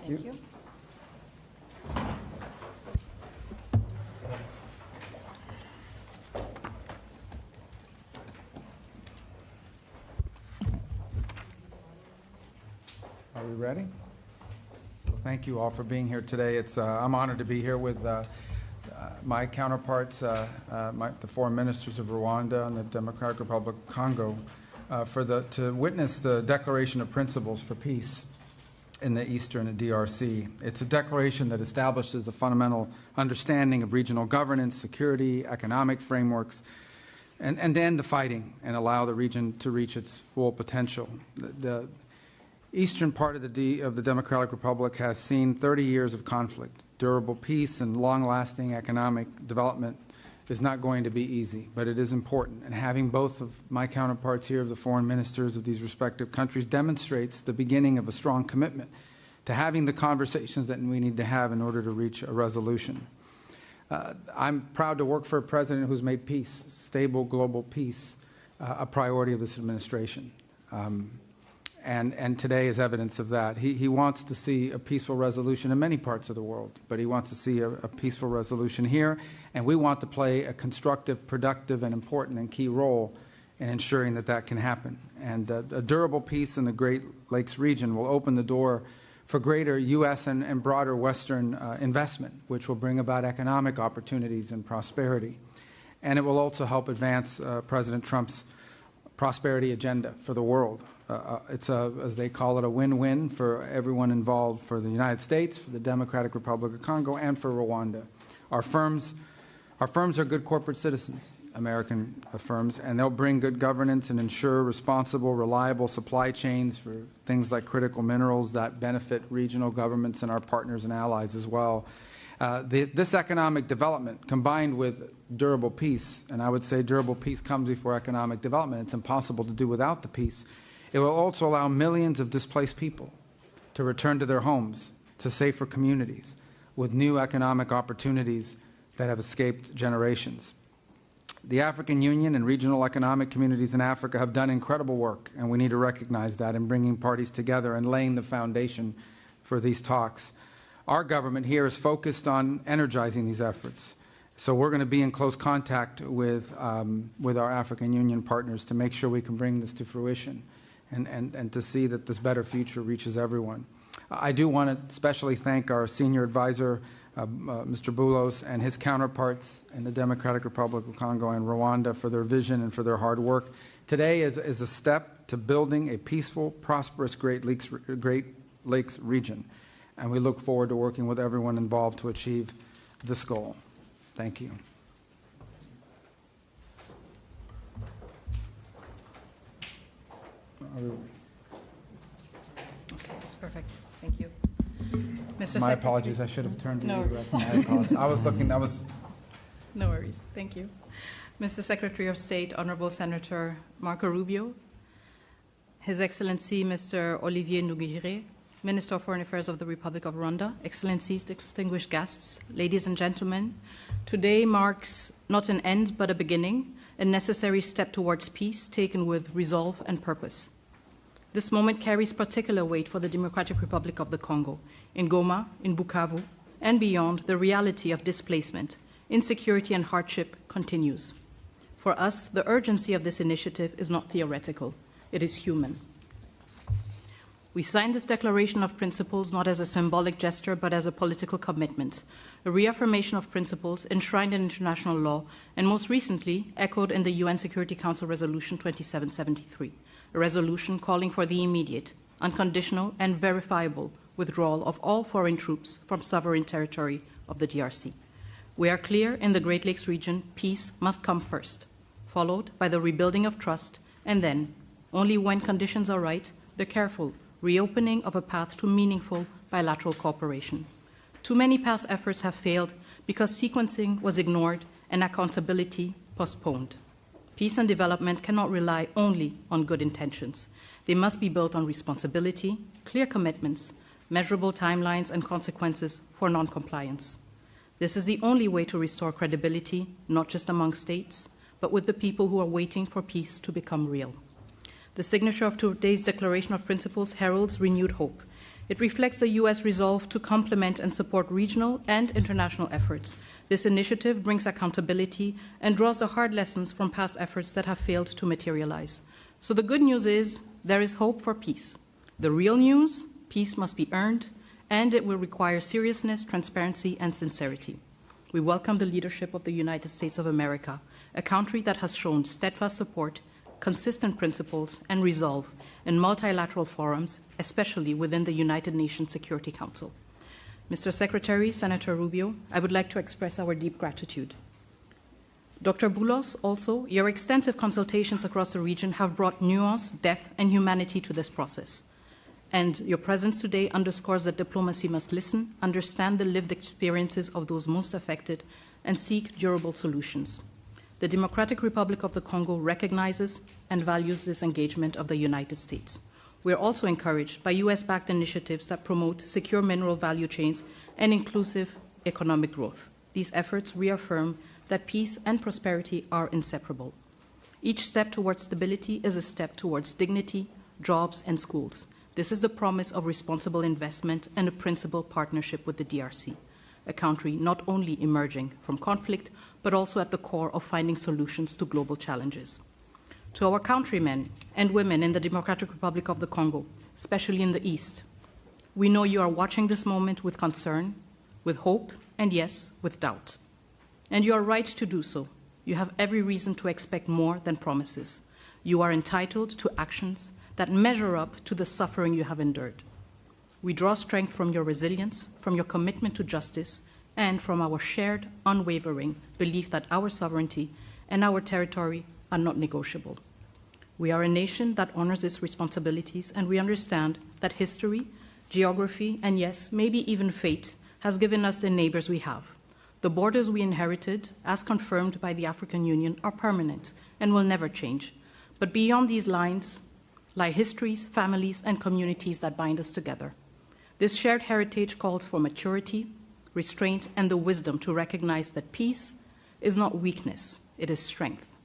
Thank you. Are we ready? Well, thank you all for being here today. I'm honored to be here with my counterparts, the foreign ministers of Rwanda and the Democratic Republic of Congo, to witness the Declaration of Principles for Peace in the Eastern DRC. It's a declaration that establishes a fundamental understanding of regional governance, security, economic frameworks, and to end the fighting and allow the region to reach its full potential. The eastern part of the Democratic Republic has seen 30 years of conflict. Durable peace and long-lasting economic development is not going to be easy, but it is important. And having both of my counterparts here, of the foreign ministers of these respective countries, demonstrates the beginning of a strong commitment to having the conversations that we need to have in order to reach a resolution. I'm proud to work for a president who's made peace, stable global peace, a priority of this administration. And today is evidence of that. He wants to see a peaceful resolution in many parts of the world, but he wants to see a peaceful resolution here, and we want to play a constructive, productive, and important and key role in ensuring that that can happen. And a durable peace in the Great Lakes region will open the door for greater U.S. and broader Western investment, which will bring about economic opportunities and prosperity. And it will also help advance President Trump's prosperity agenda for the world. It's as they call it, a win-win for everyone involved, for the United States, for the Democratic Republic of Congo, and for Rwanda. Our firms are good corporate citizens, American firms, and they'll bring good governance and ensure responsible, reliable supply chains for things like critical minerals that benefit regional governments and our partners and allies as well. This economic development, combined with durable peace, and I would say durable peace comes before economic development. It's impossible to do without the peace. It will also allow millions of displaced people to return to their homes, to safer communities, with new economic opportunities that have escaped generations. The African Union and regional economic communities in Africa have done incredible work, and we need to recognize that in bringing parties together and laying the foundation for these talks. Our government here is focused on energizing these efforts. So we're going to be in close contact with our African Union partners to make sure we can bring this to fruition and to see that this better future reaches everyone. I do want to especially thank our senior advisor, Mr. Boulos, and his counterparts in the Democratic Republic of Congo and Rwanda for their vision and for their hard work. Today is a step to building a peaceful, prosperous Great Lakes region, and we look forward to working with everyone involved to achieve this goal. Thank you. Okay, perfect. Thank you. Mr. My apologies. I should have turned to No. you. I apologize. I was looking. That was. No worries. Thank you. Mr. Secretary of State, Honorable Senator Marco Rubio, His Excellency Mr. Olivier Nduhungirehe, Minister of Foreign Affairs of the Republic of Rwanda, Excellencies, distinguished guests, ladies and gentlemen, today marks not an end but a beginning, a necessary step towards peace taken with resolve and purpose. This moment carries particular weight for the Democratic Republic of the Congo. In Goma, in Bukavu, and beyond, the reality of displacement, insecurity, and hardship continues. For us, the urgency of this initiative is not theoretical, it is human. We signed this Declaration of Principles not as a symbolic gesture, but as a political commitment, a reaffirmation of principles enshrined in international law, and most recently echoed in the UN Security Council Resolution 2773, a resolution calling for the immediate, unconditional, and verifiable withdrawal of all foreign troops from sovereign territory of the DRC. We are clear in the Great Lakes region, peace must come first, followed by the rebuilding of trust, and then, only when conditions are right, the careful reopening of a path to meaningful bilateral cooperation. Too many past efforts have failed because sequencing was ignored and accountability postponed. Peace and development cannot rely only on good intentions. They must be built on responsibility, clear commitments, measurable timelines, and consequences for non-compliance. This is the only way to restore credibility, not just among states, but with the people who are waiting for peace to become real. The signature of today's Declaration of Principles heralds renewed hope. It reflects the U.S. resolve to complement and support regional and international efforts. This initiative brings accountability and draws the hard lessons from past efforts that have failed to materialize. So the good news is there is hope for peace. The real news, peace must be earned, and it will require seriousness, transparency, and sincerity. We welcome the leadership of the United States of America, a country that has shown steadfast support, consistent principles, and resolve in multilateral forums, especially within the United Nations Security Council. Mr. Secretary, Senator Rubio, I would like to express our deep gratitude. Dr. Boulos, also, your extensive consultations across the region have brought nuance, depth, and humanity to this process. And your presence today underscores that diplomacy must listen, understand the lived experiences of those most affected, and seek durable solutions. The Democratic Republic of the Congo recognizes and values this engagement of the United States. We are also encouraged by U.S.-backed initiatives that promote secure mineral value chains and inclusive economic growth. These efforts reaffirm that peace and prosperity are inseparable. Each step towards stability is a step towards dignity, jobs, and schools. This is the promise of responsible investment and a principled partnership with the DRC, a country not only emerging from conflict, but also at the core of finding solutions to global challenges. To our countrymen and women in the Democratic Republic of the Congo, especially in the East, we know you are watching this moment with concern, with hope, and yes, with doubt. And you are right to do so. You have every reason to expect more than promises. You are entitled to actions that measure up to the suffering you have endured. We draw strength from your resilience, from your commitment to justice, and from our shared, unwavering belief that our sovereignty and our territory are not negotiable. We are a nation that honors its responsibilities, and we understand that history, geography, and yes, maybe even fate has given us the neighbors we have. The borders we inherited, as confirmed by the African Union, are permanent and will never change. But beyond these lines lie histories, families, and communities that bind us together. This shared heritage calls for maturity, restraint, and the wisdom to recognize that peace is not weakness, it is strength.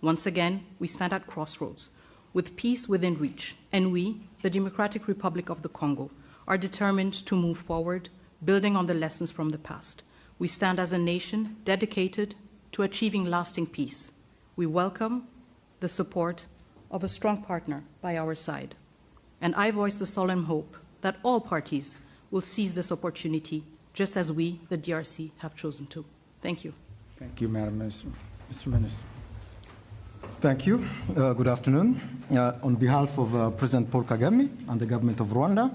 Once again, we stand at crossroads, with peace within reach, and we, the Democratic Republic of the Congo, are determined to move forward, building on the lessons from the past. We stand as a nation dedicated to achieving lasting peace. We welcome the support of a strong partner by our side. And I voice the solemn hope that all parties will seize this opportunity, just as we, the DRC, have chosen to. Thank you. Thank you, Madam Minister. Mr. Minister. Thank you. Good afternoon. On behalf of President Paul Kagame and the government of Rwanda,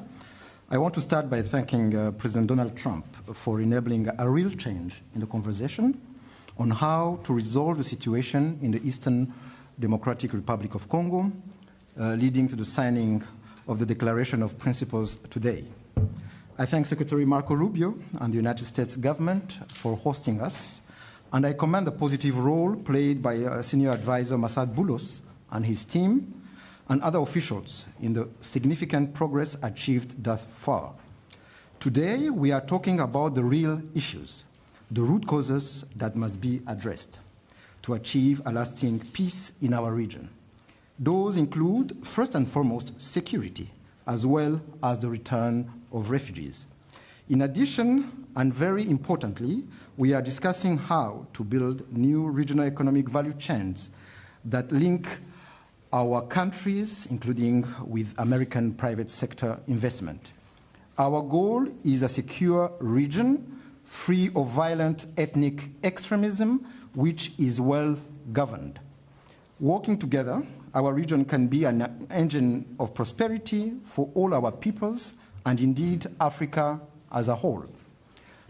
I want to start by thanking President Donald Trump for enabling a real change in the conversation on how to resolve the situation in the Eastern Democratic Republic of Congo, leading to the signing of the Declaration of Principles today. I thank Secretary Marco Rubio and the United States government for hosting us, and I commend the positive role played by Senior Advisor Masad Boulos and his team and other officials in the significant progress achieved thus far. Today, we are talking about the real issues, the root causes that must be addressed to achieve a lasting peace in our region. Those include, first and foremost, security, as well as the return of refugees. In addition, and very importantly, we are discussing how to build new regional economic value chains that link our countries, including with American private sector investment. Our goal is a secure region, free of violent ethnic extremism, which is well governed. Working together, our region can be an engine of prosperity for all our peoples and indeed Africa as a whole.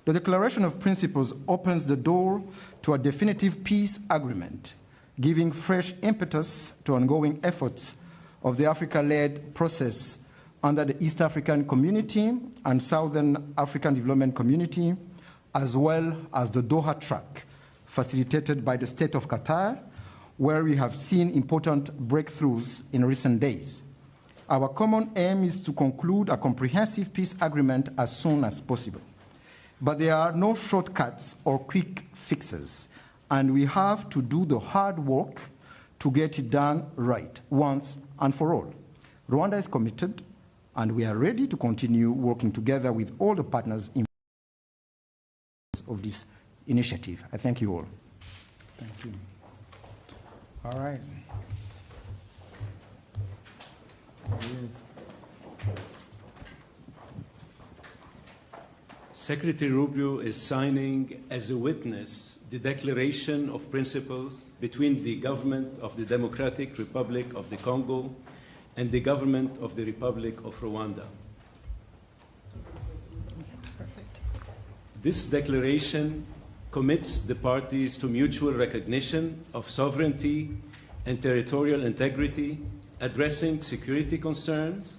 The Declaration of Principles opens the door to a definitive peace agreement, giving fresh impetus to ongoing efforts of the Africa-led process under the East African Community and Southern African Development Community, as well as the Doha track, facilitated by the State of Qatar, where we have seen important breakthroughs in recent days. Our common aim is to conclude a comprehensive peace agreement as soon as possible. But there are no shortcuts or quick fixes, and we have to do the hard work to get it done right, once and for all. Rwanda is committed and we are ready to continue working together with all the partners in of this initiative. I thank you all. Thank you. All right. There he is. Secretary Rubio is signing as a witness the Declaration of Principles between the government of the Democratic Republic of the Congo and the government of the Republic of Rwanda. This declaration commits the parties to mutual recognition of sovereignty and territorial integrity, addressing security concerns,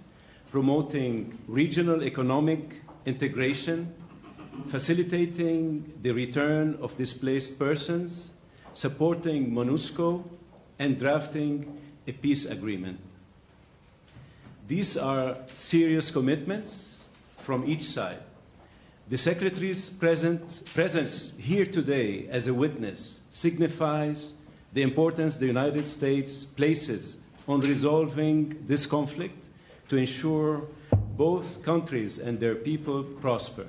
promoting regional economic integration, facilitating the return of displaced persons, supporting MONUSCO, and drafting a peace agreement. These are serious commitments from each side. The Secretary's presence here today as a witness signifies the importance the United States places on resolving this conflict to ensure both countries and their people prosper.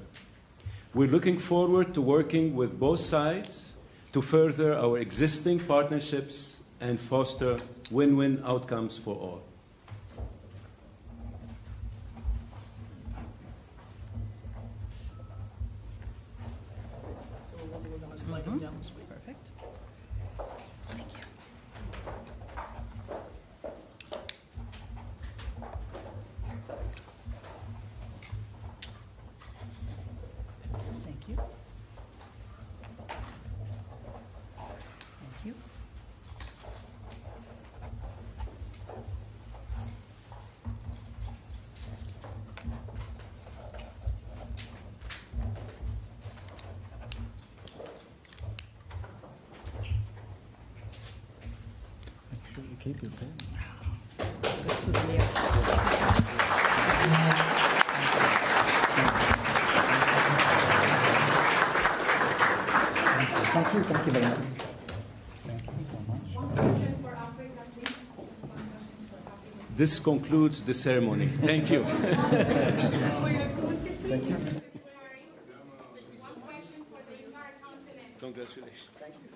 We're looking forward to working with both sides to further our existing partnerships and foster win-win outcomes for all. Perfect. Thank you. Thank you. Thank you. Make sure you keep your pen. Good souvenir. Thank you very much. Thank you so much. This concludes the ceremony. Thank you. Thank you. Congratulations.